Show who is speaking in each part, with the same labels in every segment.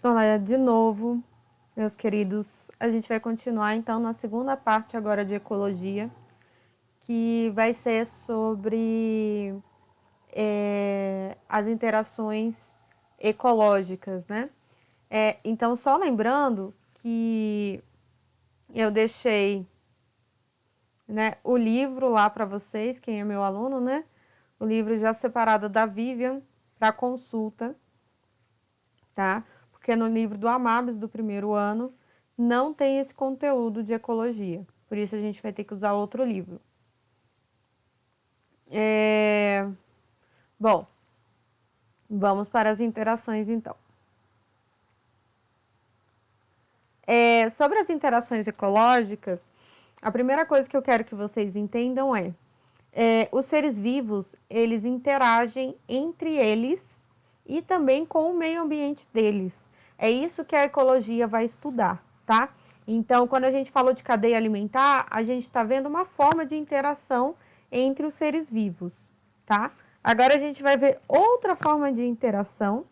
Speaker 1: Olá, de novo, meus queridos. A gente vai continuar então na segunda parte agora de ecologia, que vai ser sobre as interações ecológicas, né? Então, só lembrando que eu deixei, né, o livro lá para vocês, quem é meu aluno, né? O livro já separado da Vivian para consulta, tá? Porque no livro do Amabis do primeiro ano não tem esse conteúdo de ecologia. Por isso a gente vai ter que usar outro livro. Bom, vamos para as interações então. Sobre as interações ecológicas, a primeira coisa que eu quero que vocês entendam os seres vivos, eles interagem entre eles e também com o meio ambiente deles. É isso que a ecologia vai estudar, tá? Então, quando a gente falou de cadeia alimentar, a gente está vendo uma forma de interação entre os seres vivos, tá? Agora a gente vai ver outra forma de interação,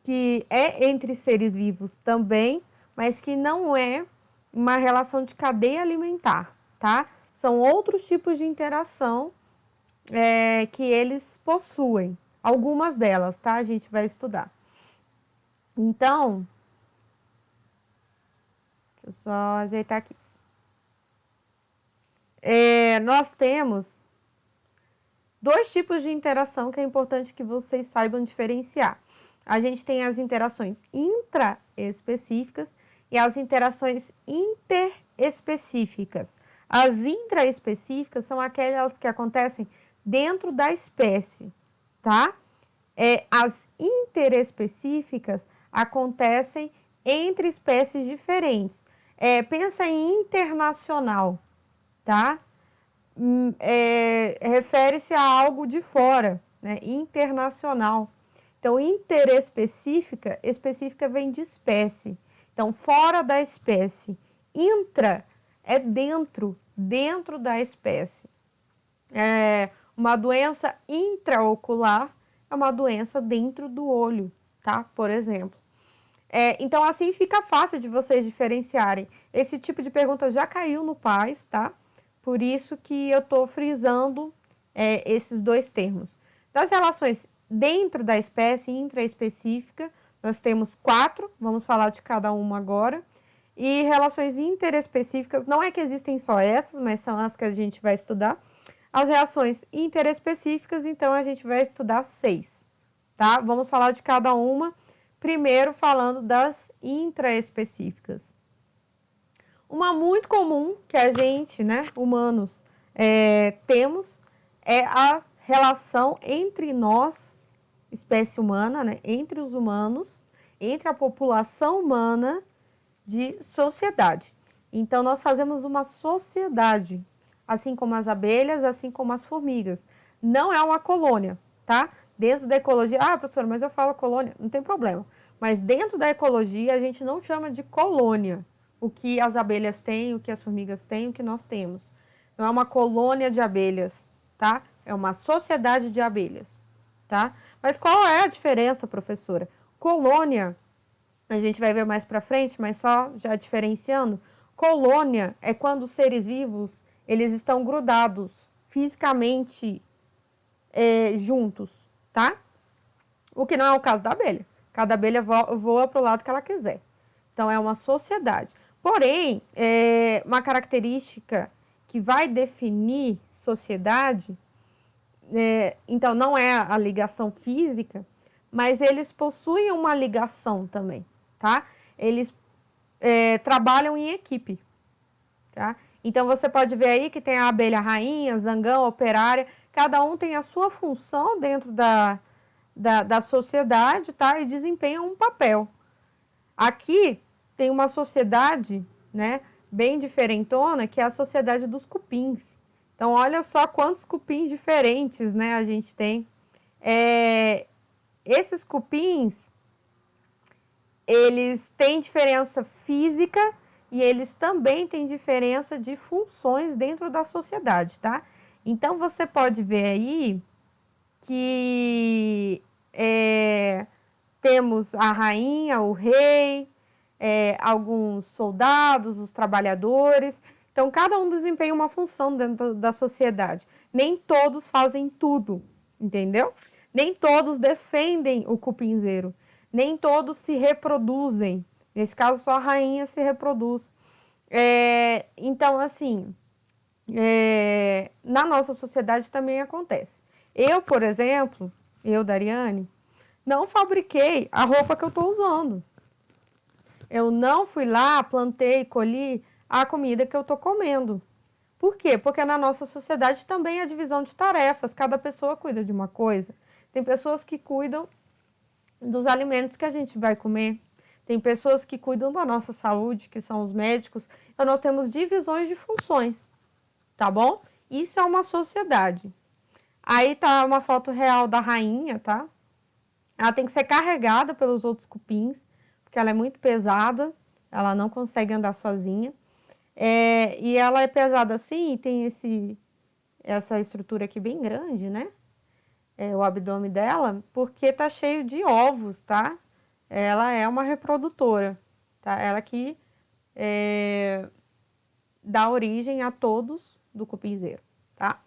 Speaker 1: que é entre seres vivos também, mas que não é uma relação de cadeia alimentar, tá? São outros tipos de interação que eles possuem. Algumas delas, tá? A gente vai estudar. Então, deixa eu só ajeitar aqui. Nós temos dois tipos de interação que é importante que vocês saibam diferenciar. A gente tem as interações intraespecíficas e as interações interespecíficas. As intraespecíficas são aquelas que acontecem dentro da espécie, tá? As interespecíficas acontecem entre espécies diferentes. Pensa em internacional, tá? Refere-se a algo de fora, né? Internacional. Então, interespecífica, específica vem de espécie. Então, fora da espécie. Intra é dentro da espécie. Uma doença intraocular é uma doença dentro do olho, tá? Por exemplo. Então, assim fica fácil de vocês diferenciarem. Esse tipo de pergunta já caiu no PAS, tá? Por isso que eu estou frisando esses dois termos. Das relações dentro da espécie intraespecífica, nós temos 4, vamos falar de cada uma agora. E relações interespecíficas, não é que existem só essas, mas são as que a gente vai estudar. As reações interespecíficas, então a gente vai estudar 6, tá? Vamos falar de cada uma, primeiro falando das intraespecíficas. Uma muito comum que a gente, né, humanos, temos é a relação entre nós, espécie humana, né, entre os humanos, entre a população humana de sociedade. Então, nós fazemos uma sociedade, assim como as abelhas, assim como as formigas. Não é uma colônia, tá? Dentro da ecologia, professora, mas eu falo colônia, não tem problema. Mas dentro da ecologia, a gente não chama de colônia o que as abelhas têm, o que as formigas têm, o que nós temos. Não é uma colônia de abelhas, tá? É uma sociedade de abelhas, tá? Mas qual é a diferença, professora? Colônia, a gente vai ver mais para frente, mas só já diferenciando. Colônia é quando os seres vivos eles estão grudados fisicamente juntos, tá? O que não é o caso da abelha. Cada abelha voa para o lado que ela quiser. Então, é uma sociedade. Porém, uma característica que vai definir sociedade, então não é a ligação física, mas eles possuem uma ligação também, tá? Eles trabalham em equipe, tá? Então, você pode ver aí que tem a abelha rainha, zangão, operária, cada um tem a sua função dentro da sociedade, tá? E desempenha um papel. Aqui tem uma sociedade, né, bem diferentona, que é a sociedade dos cupins. Então, olha só quantos cupins diferentes, né, a gente tem. Esses cupins, eles têm diferença física e eles também têm diferença de funções dentro da sociedade, tá? Então, você pode ver aí que temos a rainha, o rei, alguns soldados, os trabalhadores. Então, cada um desempenha uma função dentro da sociedade. Nem todos fazem tudo, entendeu? Nem todos defendem o cupinzeiro. Nem todos se reproduzem. Nesse caso, só a rainha se reproduz. Então, assim, na nossa sociedade também acontece. Eu, por exemplo, Dariane, não fabriquei a roupa que eu estou usando. Eu não fui lá, plantei, colhi a comida que eu estou comendo. Por quê? Porque na nossa sociedade também há divisão de tarefas. Cada pessoa cuida de uma coisa. Tem pessoas que cuidam dos alimentos que a gente vai comer. Tem pessoas que cuidam da nossa saúde, que são os médicos. Então, nós temos divisões de funções, tá bom? Isso é uma sociedade. Aí tá uma foto real da rainha, tá? Ela tem que ser carregada pelos outros cupins, porque ela é muito pesada, ela não consegue andar sozinha. E ela é pesada assim, tem essa estrutura aqui bem grande, né? O abdômen dela, porque tá cheio de ovos, tá? Ela é uma reprodutora, tá? Ela que dá origem a todos do cupinzeiro, tá?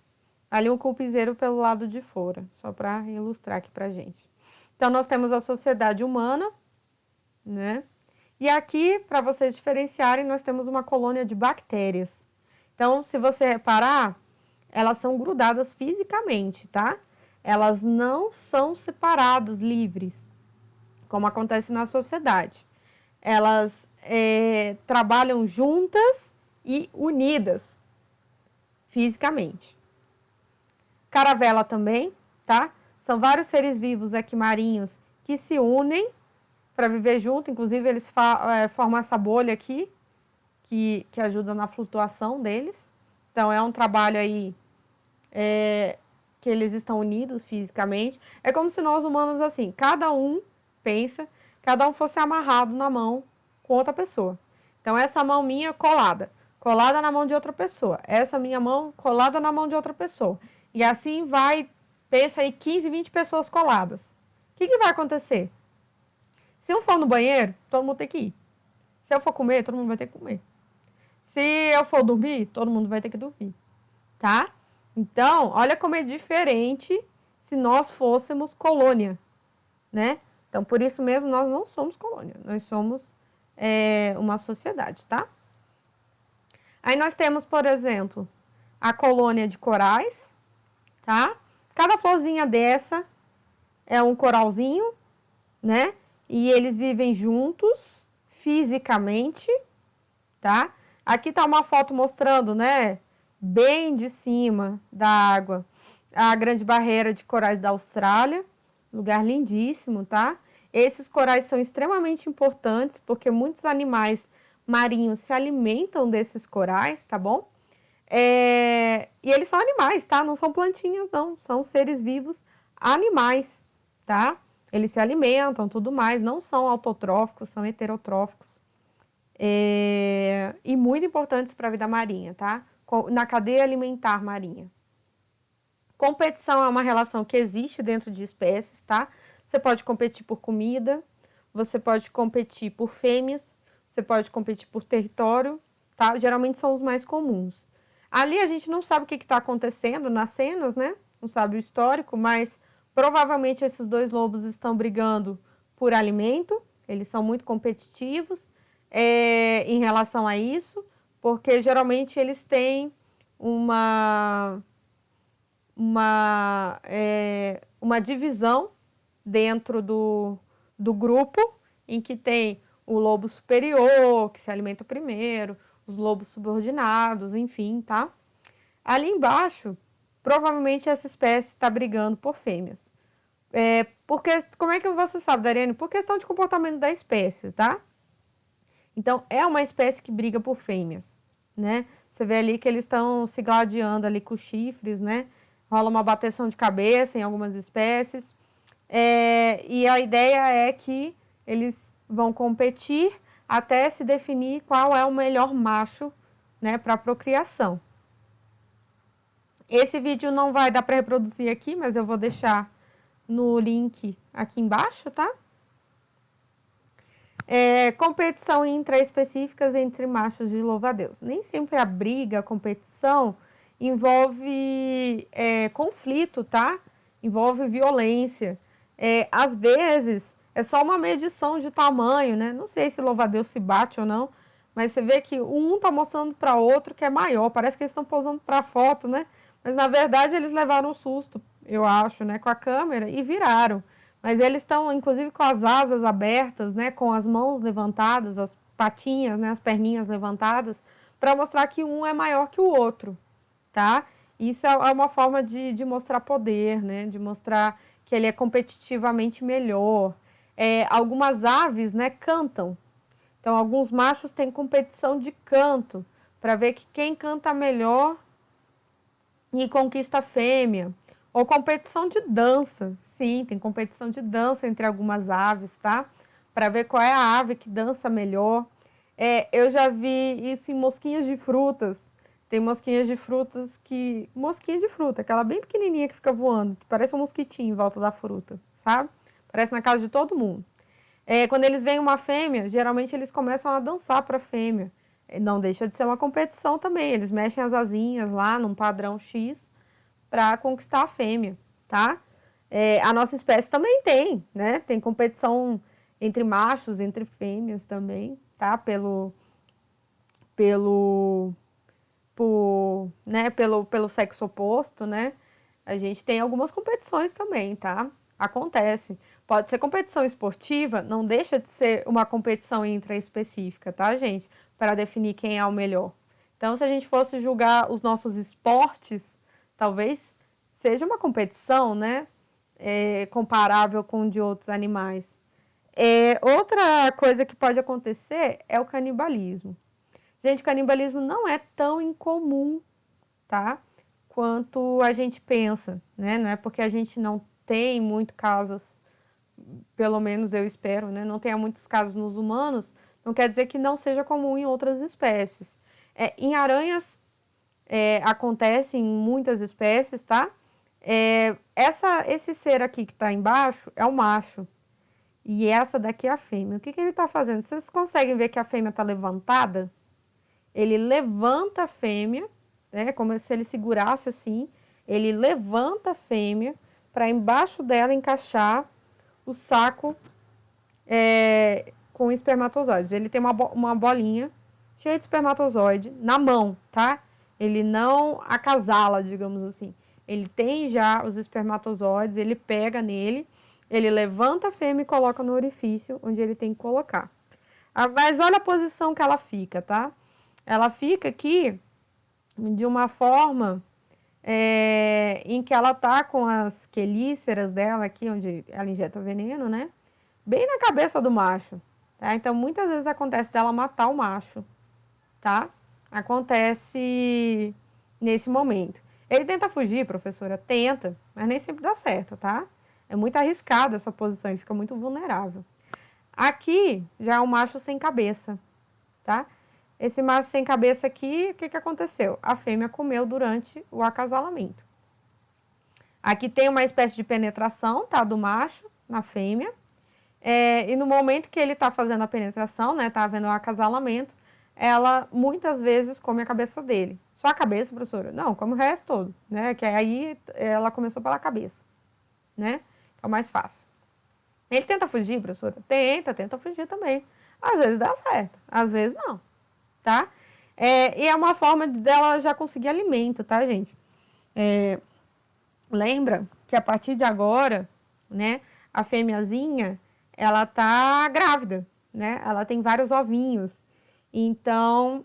Speaker 1: Ali o cupinzeiro pelo lado de fora, só para ilustrar aqui pra gente. Então, nós temos a sociedade humana, né? E aqui, para vocês diferenciarem, nós temos uma colônia de bactérias. Então, se você reparar, elas são grudadas fisicamente, tá? Elas não são separadas, livres, como acontece na sociedade. Elas trabalham juntas e unidas fisicamente. Caravela também, tá? São vários seres vivos aqui marinhos que se unem para viver junto. Inclusive, eles formam essa bolha aqui, que ajuda na flutuação deles. Então, é um trabalho aí que eles estão unidos fisicamente. É como se nós humanos, assim, cada um pensa, cada um fosse amarrado na mão com outra pessoa. Então, essa mão minha colada na mão de outra pessoa. Essa minha mão colada na mão de outra pessoa. E assim vai, pensa aí, 15, 20 pessoas coladas. O que vai acontecer? Se eu for no banheiro, todo mundo tem que ir. Se eu for comer, todo mundo vai ter que comer. Se eu for dormir, todo mundo vai ter que dormir. Tá? Então, olha como é diferente se nós fôssemos colônia, né? Então, por isso mesmo, nós não somos colônia. Nós somos uma sociedade, tá? Aí nós temos, por exemplo, a colônia de corais, tá? Cada florzinha dessa é um coralzinho, né? E eles vivem juntos, fisicamente, tá? Aqui tá uma foto mostrando, né? Bem de cima da água, a Grande Barreira de Corais da Austrália. Lugar lindíssimo, tá? Esses corais são extremamente importantes, porque muitos animais marinhos se alimentam desses corais, tá bom? E eles são animais, tá? Não são plantinhas, não. São seres vivos animais, tá? Eles se alimentam, tudo mais. Não são autotróficos, são heterotróficos. E muito importantes para a vida marinha, tá? Na cadeia alimentar marinha. Competição é uma relação que existe dentro de espécies, tá? Você pode competir por comida, você pode competir por fêmeas, você pode competir por território, tá? Geralmente são os mais comuns. Ali a gente não sabe o que está acontecendo nas cenas, né? Não sabe o histórico, mas provavelmente esses dois lobos estão brigando por alimento. Eles são muito competitivos em relação a isso, porque geralmente eles têm uma divisão dentro do grupo, em que tem o lobo superior, que se alimenta primeiro, os lobos subordinados, enfim, tá? Ali embaixo, provavelmente essa espécie está brigando por fêmeas. Porque, como é que você sabe, Dariane? Por questão de comportamento da espécie, tá? Então, é uma espécie que briga por fêmeas, né? Você vê ali que eles estão se gladiando ali com chifres, né? Rola uma bateção de cabeça em algumas espécies. E a ideia é que eles vão competir até se definir qual é o melhor macho, né, para procriação. Esse vídeo não vai dar para reproduzir aqui, mas eu vou deixar no link aqui embaixo, tá? Competição intraespecíficas entre machos de louva-a-Deus. Nem sempre a briga, a competição envolve conflito, tá? Envolve violência. Às vezes, é só uma medição de tamanho, né? Não sei se louva-a-Deus se bate ou não, mas você vê que um tá mostrando para outro que é maior. Parece que eles estão posando para foto, né? Mas, na verdade, eles levaram um susto, eu acho, né? Com a câmera e viraram. Mas eles estão, inclusive, com as asas abertas, né? Com as mãos levantadas, as patinhas, né? As perninhas levantadas, para mostrar que um é maior que o outro, tá? Isso é uma forma de mostrar poder, né? De mostrar que ele é competitivamente melhor. Algumas aves, né, cantam. Então, alguns machos têm competição de canto, para ver que quem canta melhor e conquista a fêmea. Ou competição de dança. Sim, tem competição de dança entre algumas aves, tá? Para ver qual é a ave que dança melhor. Eu já vi isso em mosquinhas de frutas. Tem mosquinhas de frutas que... Mosquinha de fruta, aquela bem pequenininha que fica voando, que parece um mosquitinho em volta da fruta, sabe? Parece na casa de todo mundo. Quando eles veem uma fêmea, geralmente eles começam a dançar para a fêmea. Não deixa de ser uma competição também. Eles mexem as asinhas lá num padrão X para conquistar a fêmea, tá? A nossa espécie também tem, né? Tem competição entre machos, entre fêmeas também, tá? Pelo sexo oposto, né? A gente tem algumas competições também, tá? Acontece. Pode ser competição esportiva, não deixa de ser uma competição intraespecífica, tá, gente? Para definir quem é o melhor. Então, se a gente fosse julgar os nossos esportes, talvez seja uma competição, né? Comparável com o de outros animais. Outra coisa que pode acontecer é o canibalismo. Gente, o canibalismo não é tão incomum, tá? Quanto a gente pensa, né? Não é porque a gente não tem muitos casos, pelo menos eu espero, né? Não tenha muitos casos nos humanos, não quer dizer que não seja comum em outras espécies. Em aranhas acontece em muitas espécies, tá? Esse ser aqui que está embaixo é o macho. E essa daqui é a fêmea. O que ele está fazendo? Vocês conseguem ver que a fêmea está levantada? Ele levanta a fêmea, né? Como se ele segurasse assim. Ele levanta a fêmea para embaixo dela encaixar o saco com espermatozoides. Ele tem uma bolinha cheia de espermatozoide na mão, tá? Ele não acasala, digamos assim. Ele tem já os espermatozoides, ele pega nele, ele levanta a fêmea e coloca no orifício onde ele tem que colocar. Mas olha a posição que ela fica, tá? Ela fica aqui de uma forma em que ela tá com as quelíceras dela aqui, onde ela injeta o veneno, né? Bem na cabeça do macho, tá? Então, muitas vezes acontece dela matar o macho, tá? Acontece nesse momento. Ele tenta fugir, professora? Tenta, mas nem sempre dá certo, tá? É muito arriscada essa posição, ele fica muito vulnerável. Aqui já é um macho sem cabeça, tá? Esse macho sem cabeça aqui, o que aconteceu? A fêmea comeu durante o acasalamento. Aqui tem uma espécie de penetração, tá? Do macho na fêmea. E no momento que ele está fazendo a penetração, né? Tá havendo o acasalamento, ela muitas vezes come a cabeça dele. Só a cabeça, professora? Não, come o resto todo, né? Que aí ela começou pela cabeça, né? Que é o mais fácil. Ele tenta fugir, professora? Tenta fugir também. Às vezes dá certo, às vezes não, tá? E é uma forma dela já conseguir alimento, tá, gente? Lembra que a partir de agora, né, a fêmeazinha, ela tá grávida, né? Ela tem vários ovinhos. Então,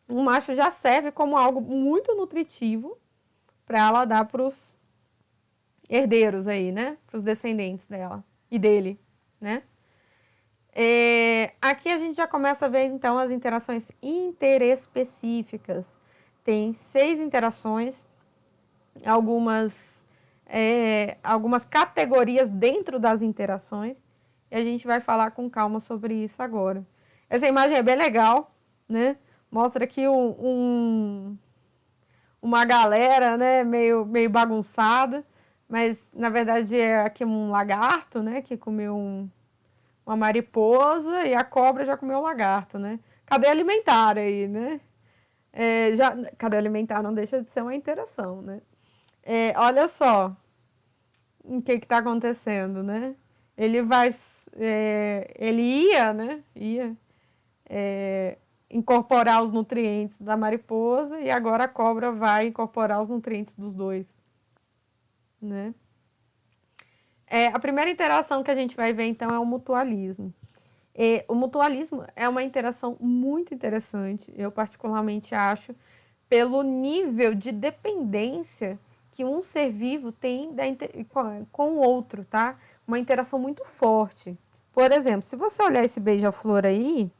Speaker 1: o macho já serve como algo muito nutritivo para ela dar para os herdeiros aí, né? Para os descendentes dela e dele, né? Aqui a gente já começa a ver, então, as interações interespecíficas. Tem 6 interações, algumas categorias dentro das interações, e a gente vai falar com calma sobre isso agora. Essa imagem é bem legal, né? Mostra aqui uma galera, né, meio bagunçada, mas na verdade é aqui um lagarto, né, que comeu uma mariposa e a cobra já comeu o lagarto, né? Cadeia alimentar aí, né? Cadeia alimentar não deixa de ser uma interação, né? Olha só o que está acontecendo, né? Ele vai, ele ia, né? Incorporar os nutrientes da mariposa e agora a cobra vai incorporar os nutrientes dos dois, né? A primeira interação que a gente vai ver, então, é o mutualismo. O mutualismo é uma interação muito interessante, eu particularmente acho, pelo nível de dependência que um ser vivo tem com o outro, tá? Uma interação muito forte. Por exemplo, se você olhar esse beija-flor aí,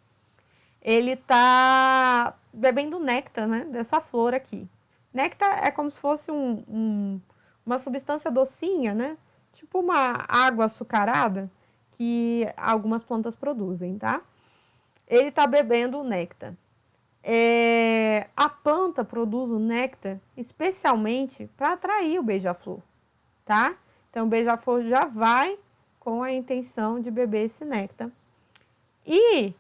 Speaker 1: ele tá bebendo néctar, né, dessa flor aqui. Néctar é como se fosse uma substância docinha, né? Tipo uma água açucarada que algumas plantas produzem, tá? Ele está bebendo o néctar. A planta produz o néctar especialmente para atrair o beija-flor, tá? Então o beija-flor já vai com a intenção de beber esse néctar. E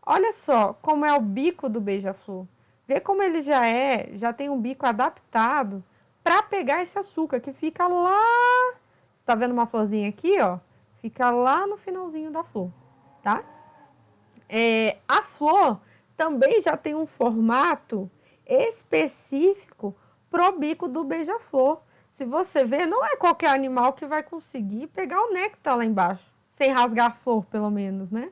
Speaker 1: olha só como é o bico do beija-flor. Vê como ele já tem um bico adaptado para pegar esse açúcar que fica lá. Você está vendo uma florzinha aqui, ó? Fica lá no finalzinho da flor, tá? A flor também já tem um formato específico pro bico do beija-flor. Se você ver, não é qualquer animal que vai conseguir pegar o néctar lá embaixo, sem rasgar a flor, pelo menos, né?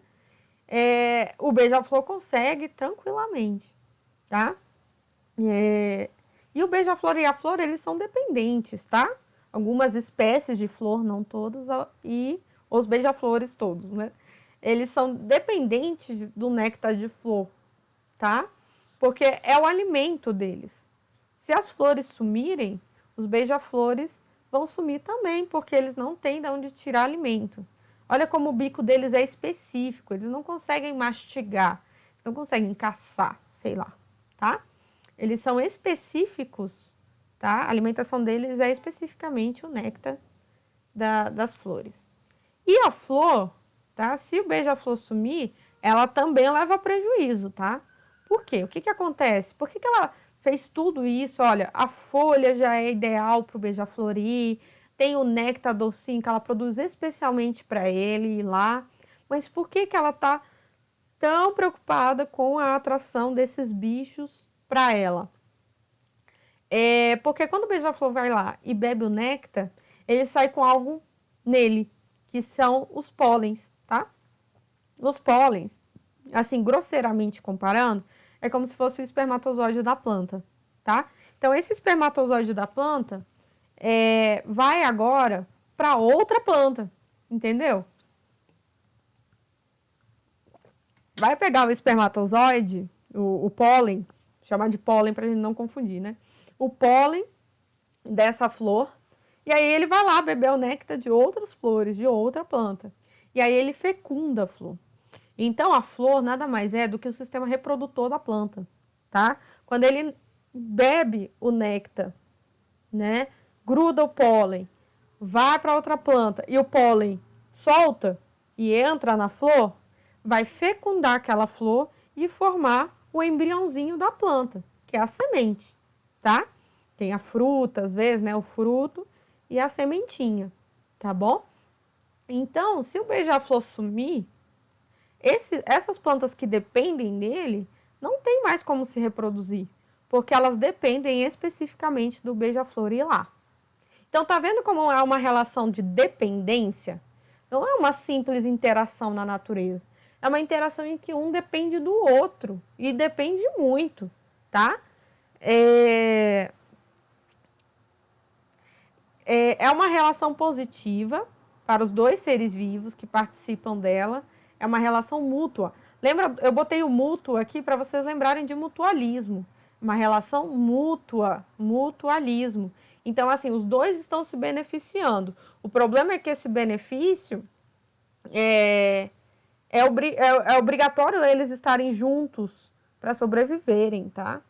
Speaker 1: O beija-flor consegue tranquilamente, tá? E o beija-flor e a flor, eles são dependentes, tá? Algumas espécies de flor, não todos, e os beija-flores todos, né? Eles são dependentes do néctar de flor, tá? Porque é o alimento deles. Se as flores sumirem, os beija-flores vão sumir também, porque eles não têm de onde tirar alimento. Olha como o bico deles é específico, eles não conseguem mastigar, não conseguem caçar, sei lá, tá? Eles são específicos, tá? A alimentação deles é especificamente o néctar das flores. E a flor, tá? Se o beija-flor sumir, ela também leva prejuízo, tá? Por quê? O que acontece? Por que ela fez tudo isso? Olha, a folha já é ideal para o beija-flor ir, tem o néctar docinho que ela produz especialmente para ele ir lá. Mas por que ela está tão preocupada com a atração desses bichos para ela? Porque quando o beija-flor vai lá e bebe o néctar, ele sai com algo nele, que são os pólens, tá? Os pólens, assim, grosseiramente comparando, é como se fosse o espermatozoide da planta, tá? Então, esse espermatozoide da planta vai agora para outra planta, entendeu? Vai pegar o espermatozoide, o pólen, chamar de pólen para a gente não confundir, né? O pólen dessa flor, e aí ele vai lá beber o néctar de outras flores, de outra planta. E aí ele fecunda a flor. Então, a flor nada mais é do que o sistema reprodutor da planta, tá? Quando ele bebe o néctar, né? Gruda o pólen, vai para outra planta e o pólen solta e entra na flor, vai fecundar aquela flor e formar o embriãozinho da planta, que é a semente, tá? Tem a fruta, às vezes, né? O fruto e a sementinha, tá bom? Então, se o beija-flor sumir, essas plantas que dependem dele não tem mais como se reproduzir, porque elas dependem especificamente do beija-flor ir lá. Então, tá vendo como é uma relação de dependência? Não é uma simples interação na natureza. É uma interação em que um depende do outro e depende muito, tá? É uma relação positiva para os dois seres vivos que participam dela. É uma relação mútua. Lembra, eu botei o mútuo aqui para vocês lembrarem de mutualismo. Uma relação mútua, mutualismo. Então, assim, os dois estão se beneficiando. O problema é que esse benefício é obrigatório eles estarem juntos para sobreviverem, tá?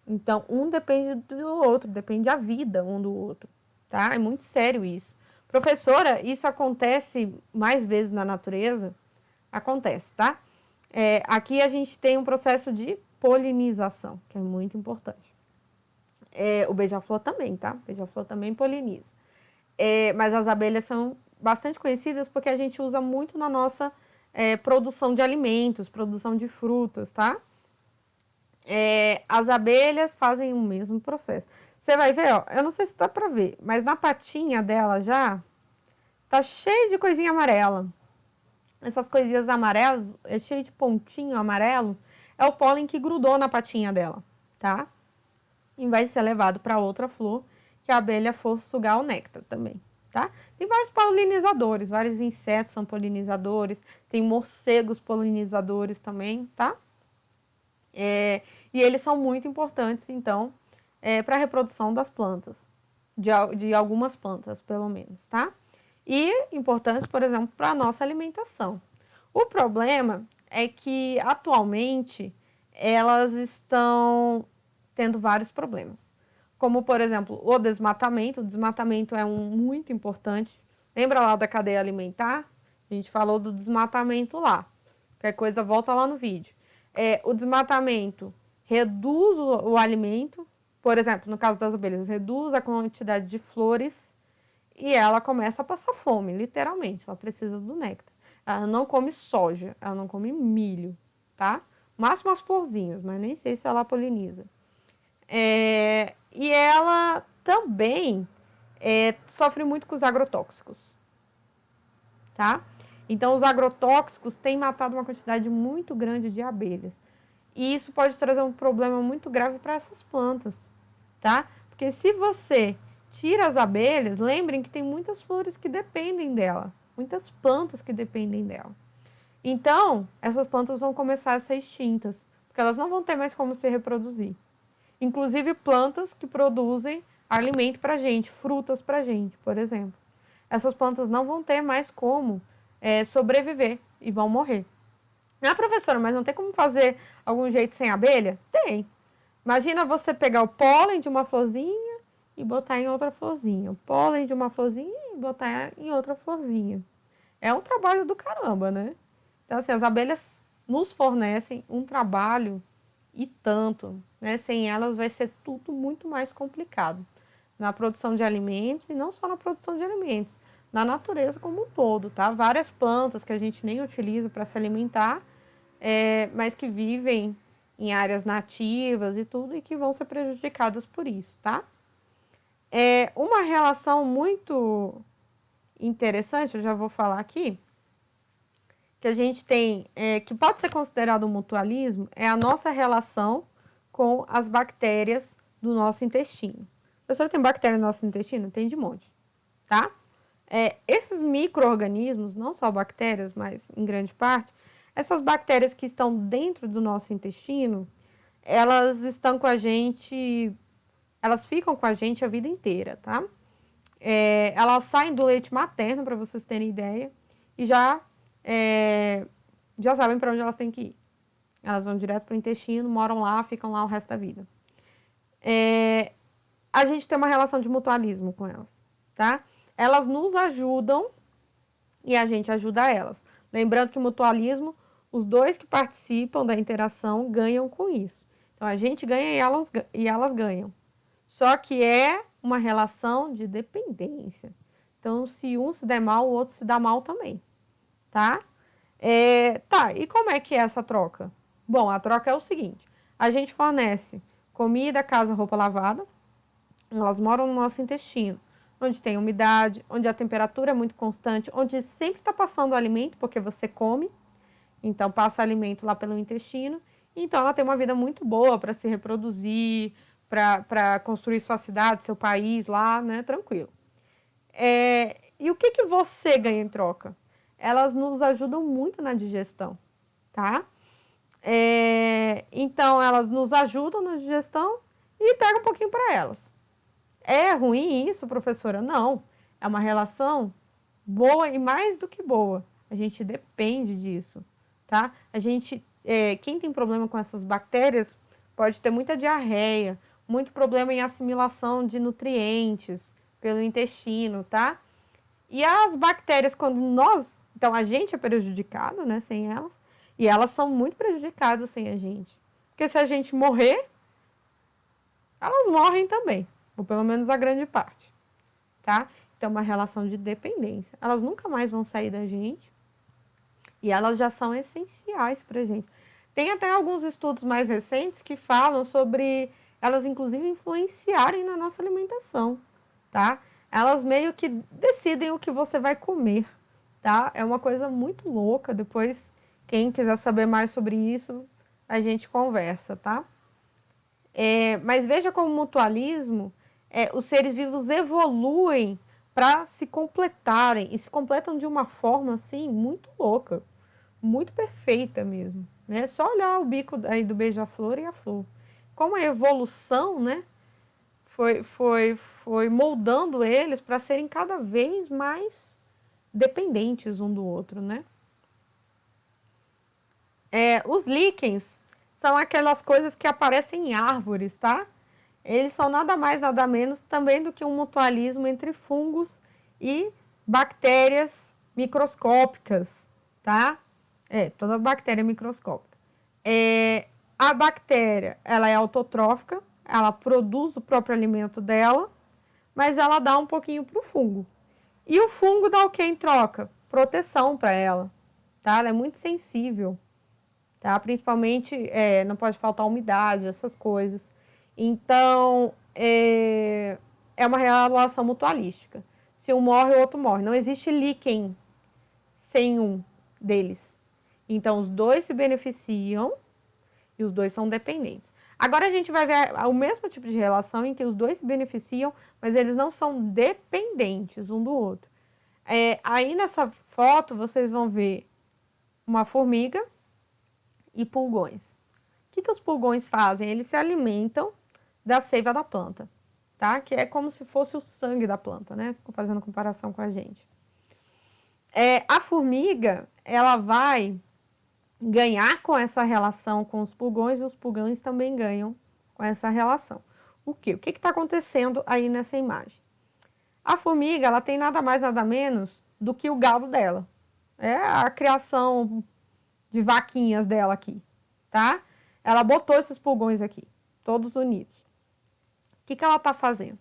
Speaker 1: Então, um depende do outro, depende da vida um do outro, tá? É muito sério isso. Professora, isso acontece mais vezes na natureza? acontece, tá? Aqui a gente tem um processo de polinização, que é muito importante. O beija-flor também, tá? O beija-flor também poliniza. Mas as abelhas são bastante conhecidas porque a gente usa muito na nossa produção de alimentos, produção de frutas, tá? As abelhas fazem o mesmo processo. Você vai ver, ó, eu não sei se dá pra ver, mas na patinha dela já tá cheio de coisinha amarela. Essas coisinhas amarelas, cheio de pontinho amarelo, é o pólen que grudou na patinha dela, tá? E vai ser levado para outra flor que a abelha for sugar o néctar também, tá? Tem vários polinizadores, vários insetos são polinizadores, tem morcegos polinizadores também, tá? E eles são muito importantes, então, para a reprodução das plantas, de algumas plantas, pelo menos, tá? E importantes, por exemplo, para a nossa alimentação. O problema é que, atualmente, elas estão tendo vários problemas. Como, por exemplo, o desmatamento. O desmatamento é muito importante. Lembra lá da cadeia alimentar? A gente falou do desmatamento lá. Qualquer coisa, volta lá no vídeo. O desmatamento reduz o alimento. Por exemplo, no caso das abelhas, reduz a quantidade de flores e ela começa a passar fome, literalmente. Ela precisa do néctar. Ela não come soja, ela não come milho, tá? Máximo as florzinhas, mas nem sei se ela poliniza. E ela também sofre muito com os agrotóxicos, tá? Então, os agrotóxicos têm matado uma quantidade muito grande de abelhas. E isso pode trazer um problema muito grave para essas plantas, tá? Porque se você tira as abelhas, lembrem que tem muitas flores que dependem dela, muitas plantas que dependem dela. Então, essas plantas vão começar a ser extintas, porque elas não vão ter mais como se reproduzir. Inclusive plantas que produzem alimento para a gente, frutas para a gente, por exemplo. Essas plantas não vão ter mais como sobreviver e vão morrer. Professora, mas não tem como fazer algum jeito sem abelha? Tem. Imagina você pegar o pólen de uma florzinha e botar em outra florzinha. O pólen de uma florzinha e botar em outra florzinha. É um trabalho do caramba, né? Então, assim, as abelhas nos fornecem um trabalho e tanto, né? Sem elas vai ser tudo muito mais complicado. Na produção de alimentos e não só na produção de alimentos, na natureza como um todo, tá? Várias plantas que a gente nem utiliza para se alimentar, mas que vivem em áreas nativas e tudo, e que vão ser prejudicadas por isso, tá? Uma relação muito interessante, eu já vou falar aqui, que a gente tem, que pode ser considerado um mutualismo, é a nossa relação com as bactérias do nosso intestino. Professora, tem bactéria no nosso intestino? Tem de monte, tá? Esses micro-organismos, não só bactérias, mas em grande parte, essas bactérias que estão dentro do nosso intestino, elas estão com a gente, elas ficam com a gente a vida inteira, tá? Elas saem do leite materno, para vocês terem ideia, e já sabem para onde elas têm que ir. Elas vão direto para o intestino, moram lá, ficam lá o resto da vida. A gente tem uma relação de mutualismo com elas, tá? Elas nos ajudam e a gente ajuda elas. Lembrando que o mutualismo, os dois que participam da interação ganham com isso. Então, a gente ganha e elas ganham. Só que é uma relação de dependência. Então, se um se der mal, o outro se dá mal também, tá? E como é que é essa troca? Bom, a troca é o seguinte. A gente fornece comida, casa, roupa lavada. Elas moram no nosso intestino, onde tem umidade, onde a temperatura é muito constante, onde sempre está passando alimento, porque você come. Então, passa alimento lá pelo intestino. Então, ela tem uma vida muito boa para se reproduzir, para construir sua cidade, seu país lá, né? Tranquilo. E o que você ganha em troca? Elas nos ajudam muito na digestão, tá? Então, elas nos ajudam na digestão e pega um pouquinho para elas. É ruim isso, professora? Não. É uma relação boa e mais do que boa. A gente depende disso, tá? Quem tem problema com essas bactérias pode ter muita diarreia, muito problema em assimilação de nutrientes pelo intestino, tá? E as bactérias, quando nós Então, a gente é prejudicado, né, sem elas, e elas são muito prejudicadas sem a gente. Porque se a gente morrer, elas morrem também, ou pelo menos a grande parte, tá? Então, uma relação de dependência. Elas nunca mais vão sair da gente e elas já são essenciais pra gente. Tem até alguns estudos mais recentes que falam sobre elas, inclusive, influenciarem na nossa alimentação, tá? Elas meio que decidem o que você vai comer, tá? É uma coisa muito louca. Depois, quem quiser saber mais sobre isso, a gente conversa, tá? Mas veja como o mutualismo, os seres vivos evoluem para se completarem, e se completam de uma forma, assim, muito louca, muito perfeita mesmo, né? Só olhar o bico aí do beija-flor e a flor. Como a evolução, né, foi moldando eles para serem cada vez mais dependentes um do outro, né? Os líquens são aquelas coisas que aparecem em árvores, tá? Eles são nada mais, nada menos também do que um mutualismo entre fungos e bactérias microscópicas, tá? Toda bactéria é microscópica. A bactéria, ela é autotrófica, ela produz o próprio alimento dela, mas ela dá um pouquinho para o fungo. E o fungo dá o que em troca? Proteção para ela, tá? Ela é muito sensível, tá? Principalmente, não pode faltar umidade, essas coisas. Então, é uma relação mutualística. Se um morre, o outro morre. Não existe líquen sem um deles. Então, os dois se beneficiam e os dois são dependentes. Agora a gente vai ver o mesmo tipo de relação em que os dois se beneficiam, mas eles não são dependentes um do outro. Aí nessa foto vocês vão ver uma formiga e pulgões. O que os pulgões fazem? Eles se alimentam da seiva da planta, tá? Que é como se fosse o sangue da planta, né? Fazendo comparação com a gente. A formiga, ela vai ganhar com essa relação com os pulgões, e os pulgões também ganham com essa relação. O quê? O que está acontecendo aí nessa imagem? A formiga, ela tem nada mais, nada menos do que o gado dela. É a criação de vaquinhas dela aqui, tá? Ela botou esses pulgões aqui, todos unidos. O que ela está fazendo?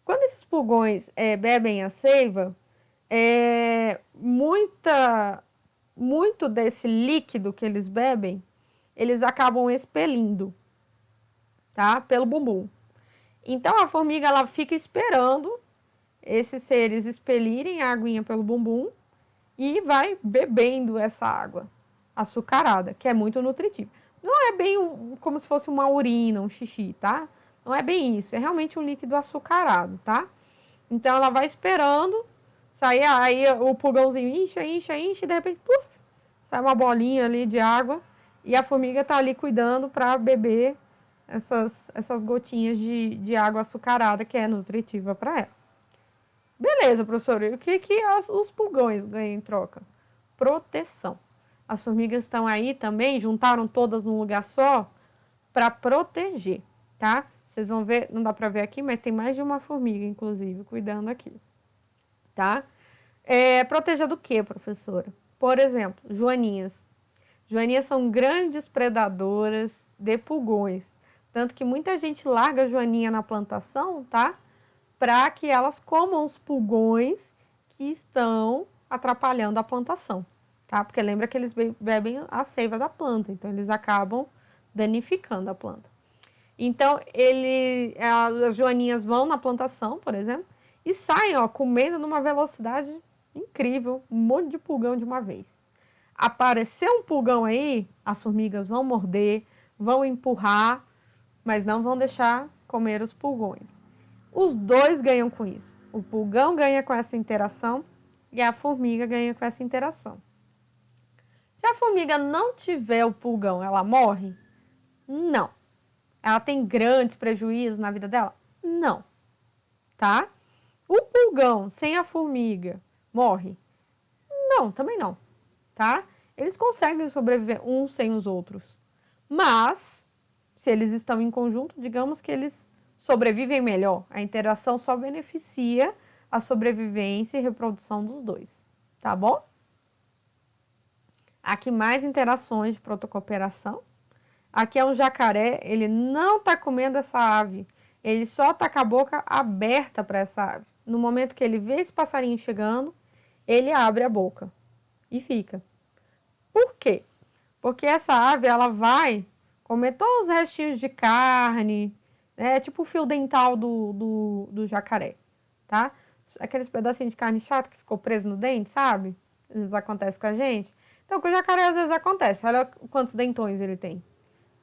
Speaker 1: Quando esses pulgões bebem a seiva, muito desse líquido que eles bebem, eles acabam expelindo, tá? Pelo bumbum. Então, a formiga, ela fica esperando esses seres expelirem a aguinha pelo bumbum e vai bebendo essa água açucarada, que é muito nutritiva. Não é bem como se fosse uma urina, um xixi, tá? Não é bem isso, é realmente um líquido açucarado, tá? Então, ela vai esperando sair, aí o pulgãozinho incha, e de repente, puf, sai uma bolinha ali de água e a formiga tá ali cuidando para beber essas gotinhas de água açucarada que é nutritiva para ela. Beleza, professor, e o que os pulgões ganham em troca? Proteção. As formigas estão aí também, juntaram todas num lugar só para proteger, tá? Vocês vão ver, não dá para ver aqui, mas tem mais de uma formiga, inclusive, cuidando aqui, tá? Proteger do que, professora? Por exemplo, joaninhas. Joaninhas são grandes predadoras de pulgões, tanto que muita gente larga a joaninha na plantação, tá? Para que elas comam os pulgões que estão atrapalhando a plantação, tá? Porque lembra que eles bebem a seiva da planta, então eles acabam danificando a planta. Então, as joaninhas vão na plantação, por exemplo, e saem, ó, comendo numa velocidade incrível, um monte de pulgão de uma vez. Apareceu um pulgão aí, as formigas vão morder, vão empurrar, mas não vão deixar comer os pulgões. Os dois ganham com isso. O pulgão ganha com essa interação e a formiga ganha com essa interação. Se a formiga não tiver o pulgão, ela morre? Não. Ela tem grandes prejuízos na vida dela? Não. Tá? O pulgão sem a formiga morre? Não, também não. Tá? Eles conseguem sobreviver uns sem os outros. Mas, se eles estão em conjunto, digamos que eles sobrevivem melhor. A interação só beneficia a sobrevivência e reprodução dos dois. Tá bom? Aqui mais interações de protocooperação. Aqui é um jacaré, ele não está comendo essa ave, ele só está com a boca aberta para essa ave. No momento que ele vê esse passarinho chegando, ele abre a boca e fica. Por quê? Porque essa ave, ela vai comer todos os restinhos de carne, né? Tipo o fio dental do jacaré, tá? Aqueles pedacinhos de carne chato que ficou preso no dente, sabe? Às vezes acontece com a gente. Então, com o jacaré às vezes acontece. Olha quantos dentões ele tem,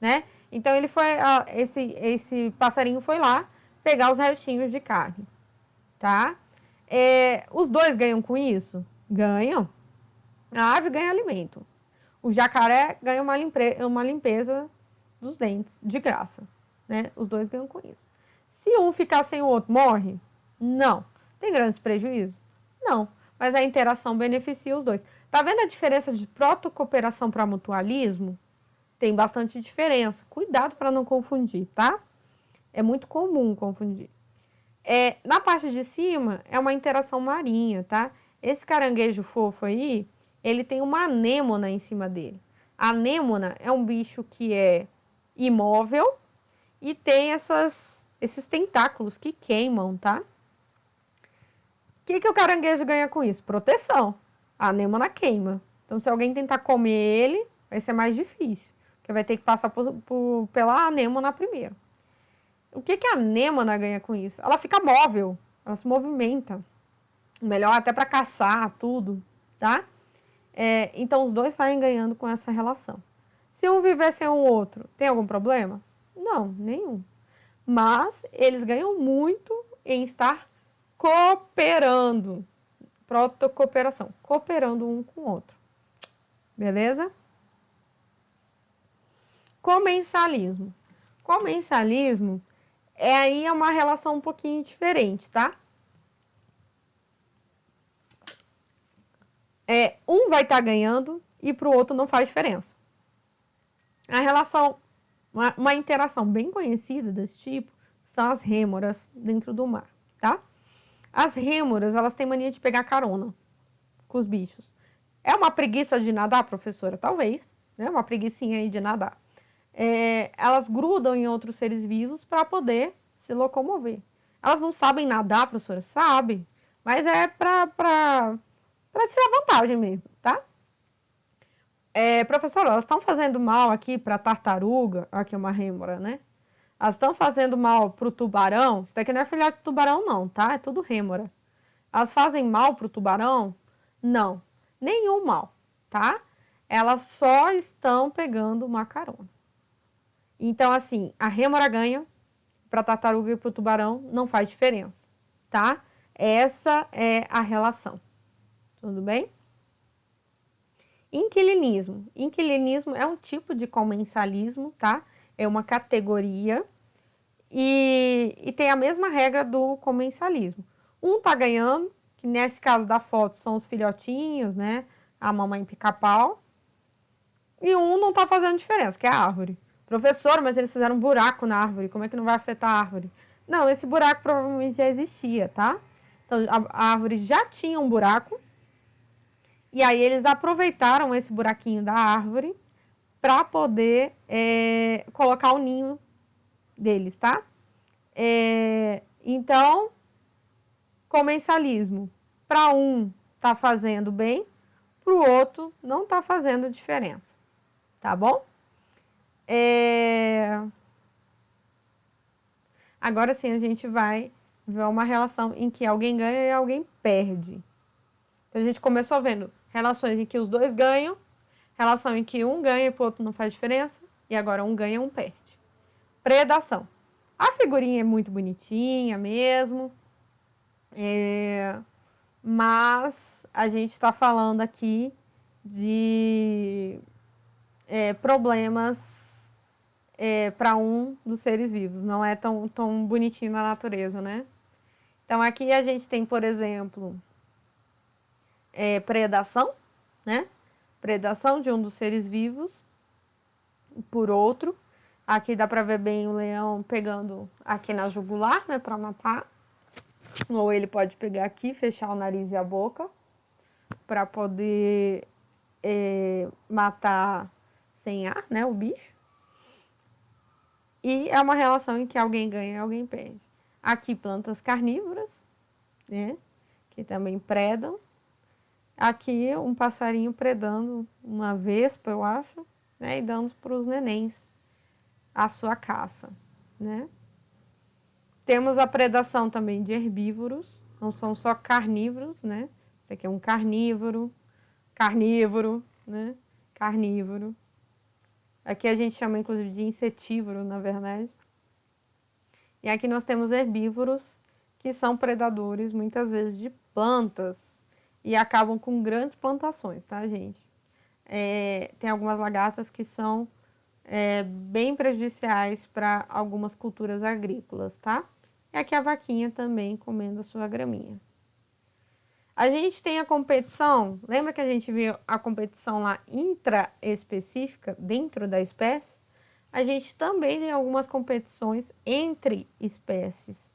Speaker 1: né? Então, ele foi, esse passarinho foi lá pegar os restinhos de carne, tá? Os dois ganham com isso? Ganham. A ave ganha alimento. O jacaré ganha uma limpeza dos dentes, de graça, né? Os dois ganham com isso. Se um ficar sem o outro, morre? Não. Tem grandes prejuízos? Não. Mas a interação beneficia os dois. Tá vendo a diferença de protocooperação para mutualismo? Tem bastante diferença. Cuidado para não confundir, tá? É muito comum confundir. Na parte de cima, é uma interação marinha, tá? Esse caranguejo fofo aí, ele tem uma anêmona em cima dele. A anêmona é um bicho que é imóvel e tem esses tentáculos que queimam, tá? O que o caranguejo ganha com isso? Proteção. A anêmona queima. Então, se alguém tentar comer ele, vai ser mais difícil. Porque vai ter que passar pela anêmona primeiro. O que a anêmona ganha com isso? Ela fica móvel. Ela se movimenta. Melhor até para caçar, tudo, tá? Então, os dois saem ganhando com essa relação. Se um viver sem o outro, tem algum problema? Não, nenhum. Mas eles ganham muito em estar cooperando. Protocooperação. Cooperando um com o outro. Beleza? Comensalismo. Comensalismo aí é uma relação um pouquinho diferente, tá? Um vai estar ganhando e para o outro não faz diferença. A relação, uma interação bem conhecida desse tipo são as rêmoras dentro do mar, tá? As rêmoras, elas têm mania de pegar carona com os bichos. É uma preguiça de nadar, professora? Talvez, né? Uma preguicinha aí de nadar. Elas grudam em outros seres vivos para poder se locomover. Elas não sabem nadar, professora? Sabem, mas é para tirar vantagem mesmo, tá? Professora, elas estão fazendo mal aqui para tartaruga, aqui é uma rêmora, né? Elas estão fazendo mal pro tubarão, isso daqui não é filhote de tubarão não, tá? É tudo rêmora. Elas fazem mal pro tubarão? Não, nenhum mal, tá? Elas só estão pegando uma carona. Então, assim, a rêmora ganha, para tartaruga e para o tubarão não faz diferença, tá? Essa é a relação. Tudo bem? Inquilinismo. Inquilinismo é um tipo de comensalismo, tá? É uma categoria e tem a mesma regra do comensalismo. Um tá ganhando, que nesse caso da foto são os filhotinhos, né? A mamãe pica-pau. E um não tá fazendo diferença, que é a árvore. Professor, mas eles fizeram um buraco na árvore, como é que não vai afetar a árvore? Não, esse buraco provavelmente já existia, tá? Então, a árvore já tinha um buraco, e aí eles aproveitaram esse buraquinho da árvore para poder colocar o ninho deles, tá? Então, comensalismo. Para um tá fazendo bem, para o outro não tá fazendo diferença, tá bom? Agora sim a gente vai ver uma relação em que alguém ganha e alguém perde. Então, a gente começou vendo relações em que os dois ganham, relação em que um ganha e o outro não faz diferença, e agora um ganha e um perde. Predação. A figurinha é muito bonitinha mesmo, mas a gente está falando aqui de problemas para um dos seres vivos, não é tão bonitinho na natureza, né? Então, aqui a gente tem, por exemplo, predação, né? Predação de um dos seres vivos por outro. Aqui dá para ver bem o leão pegando aqui na jugular, né, para matar. Ou ele pode pegar aqui, fechar o nariz e a boca para poder matar sem ar, né, o bicho. E é uma relação em que alguém ganha e alguém perde. Aqui plantas carnívoras, né, que também predam. Aqui um passarinho predando uma vespa, eu acho, né, e dando para os nenéns a sua caça, né. Temos a predação também de herbívoros, não são só carnívoros, né. Esse aqui é um carnívoro, né, carnívoro. Aqui a gente chama inclusive de insetívoro, na verdade. E aqui nós temos herbívoros, que são predadores muitas vezes de plantas e acabam com grandes plantações, tá, gente? Tem algumas lagartas que são bem prejudiciais para algumas culturas agrícolas, tá? E aqui a vaquinha também comendo a sua graminha. A gente tem a competição, lembra que a gente viu a competição lá intraespecífica, dentro da espécie? A gente também tem algumas competições entre espécies.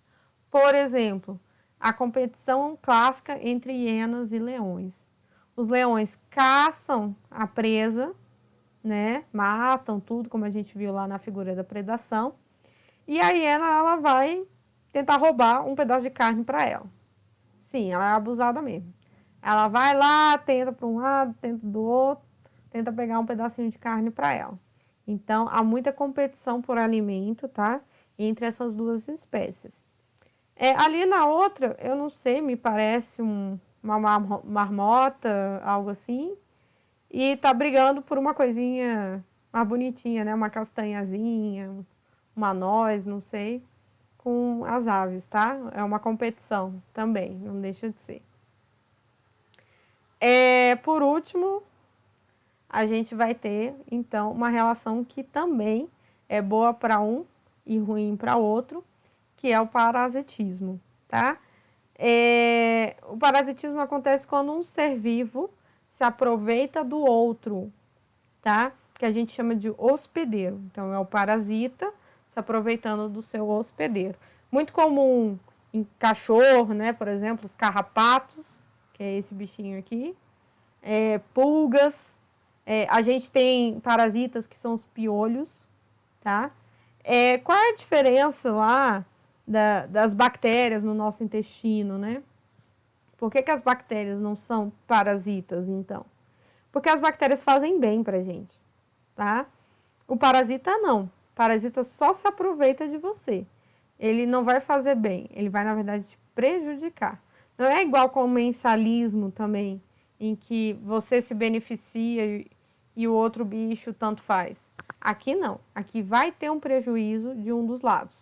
Speaker 1: Por exemplo, a competição clássica entre hienas e leões. Os leões caçam a presa, né? Matam tudo, como a gente viu lá na figura da predação. E a hiena, ela vai tentar roubar um pedaço de carne para ela. Sim, ela é abusada mesmo. Ela vai lá, tenta para um lado, tenta do outro, tenta pegar um pedacinho de carne para ela. Então, há muita competição por alimento, tá? Entre essas duas espécies. Ali na outra, eu não sei, me parece uma marmota, algo assim. E tá brigando por uma coisinha mais bonitinha, né? Uma castanhazinha, uma noz, não sei, com as aves, tá? É uma competição também, não deixa de ser. Por último, a gente vai ter, então, uma relação que também é boa para um e ruim para outro, que é o parasitismo, tá? O parasitismo acontece quando um ser vivo se aproveita do outro, tá? Que a gente chama de hospedeiro. Então, é o parasita se aproveitando do seu hospedeiro. Muito comum em cachorro, né? Por exemplo, os carrapatos, que é esse bichinho aqui. Pulgas. A gente tem parasitas que são os piolhos, tá? Qual é a diferença lá das bactérias no nosso intestino, né? Por que as bactérias não são parasitas, então? Porque as bactérias fazem bem pra gente, tá? O parasita não. O parasita só se aproveita de você. Ele não vai fazer bem, ele vai, na verdade, te prejudicar. Não é igual com o mensalismo também, em que você se beneficia e o outro bicho tanto faz. Aqui não. Aqui vai ter um prejuízo de um dos lados.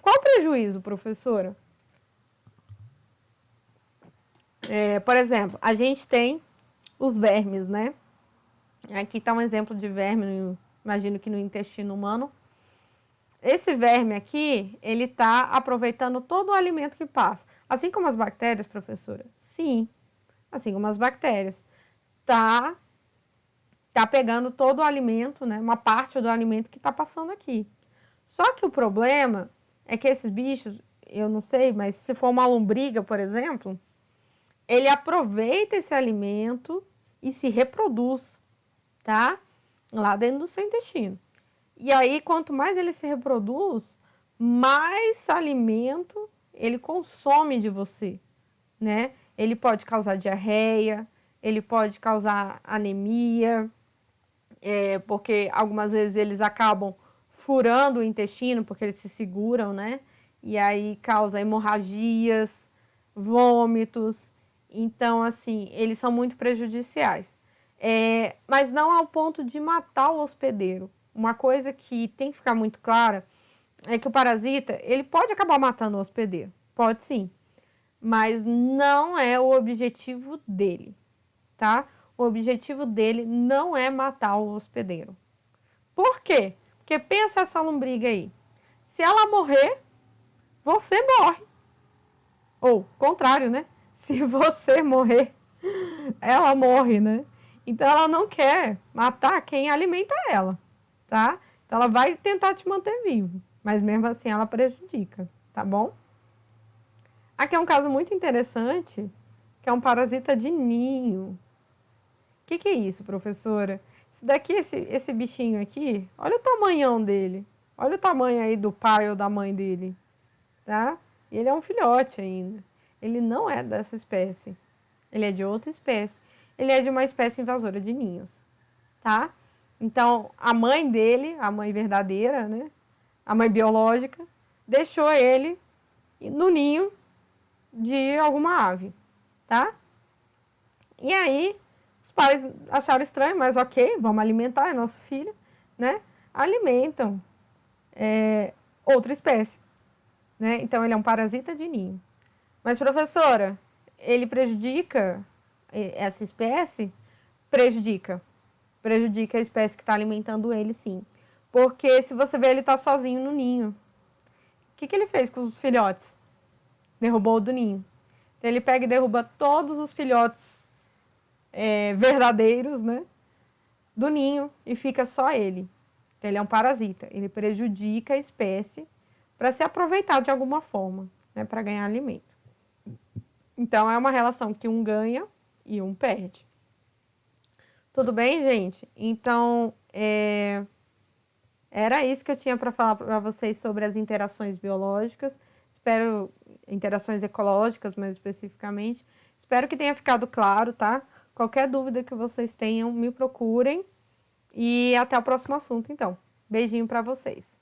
Speaker 1: Qual o prejuízo, professora? Por exemplo, a gente tem os vermes, né? Aqui está um exemplo de verme, imagino que no intestino humano. Esse verme aqui, ele está aproveitando todo o alimento que passa. Assim como as bactérias, professora? Sim, assim como as bactérias. Tá pegando todo o alimento, né? Uma parte do alimento que está passando aqui. Só que o problema é que esses bichos, eu não sei, mas se for uma lombriga, por exemplo, ele aproveita esse alimento e se reproduz, tá? Lá dentro do seu intestino. E aí, quanto mais ele se reproduz, mais alimento ele consome de você, né? Ele pode causar diarreia, ele pode causar anemia, porque algumas vezes eles acabam furando o intestino, porque eles se seguram, né? E aí causa hemorragias, vômitos. Então, assim, eles são muito prejudiciais. Mas não ao ponto de matar o hospedeiro. Uma coisa que tem que ficar muito clara é que o parasita, ele pode acabar matando o hospedeiro. Pode sim. Mas não é o objetivo dele, tá? O objetivo dele não é matar o hospedeiro. Por quê? Porque pensa essa lombriga aí. Se ela morrer, você morre. Ou, contrário, né? Se você morrer, ela morre, né? Então, ela não quer matar quem alimenta ela, tá? Então, ela vai tentar te manter vivo, mas mesmo assim ela prejudica, tá bom? Aqui é um caso muito interessante, que é um parasita de ninho, que é isso, professora? Isso daqui, esse bichinho aqui, olha o tamanhão dele. Olha o tamanho aí do pai ou da mãe dele, tá? E ele é um filhote ainda. Ele não é dessa espécie. Ele é de outra espécie. Ele é de uma espécie invasora de ninhos, tá? Então, a mãe dele, a mãe verdadeira, né? A mãe biológica, deixou ele no ninho de alguma ave, tá? E aí, os pais acharam estranho, mas ok, vamos alimentar, é nosso filho, né? Alimentam outra espécie, né? Então, ele é um parasita de ninho. Mas, professora, ele prejudica essa espécie? Prejudica. Prejudica a espécie que está alimentando ele, sim. Porque se você ver, ele está sozinho no ninho. O que ele fez com os filhotes? Derrubou o do ninho. Então, ele pega e derruba todos os filhotes verdadeiros, né, do ninho e fica só ele. Então, ele é um parasita. Ele prejudica a espécie para se aproveitar de alguma forma, né, para ganhar alimento. Então, é uma relação que um ganha e um perde. Tudo bem, gente? Então, era isso que eu tinha para falar para vocês sobre as interações biológicas. Espero, interações ecológicas, mais especificamente. Espero que tenha ficado claro, tá? Qualquer dúvida que vocês tenham, me procurem. E até o próximo assunto, então. Beijinho para vocês.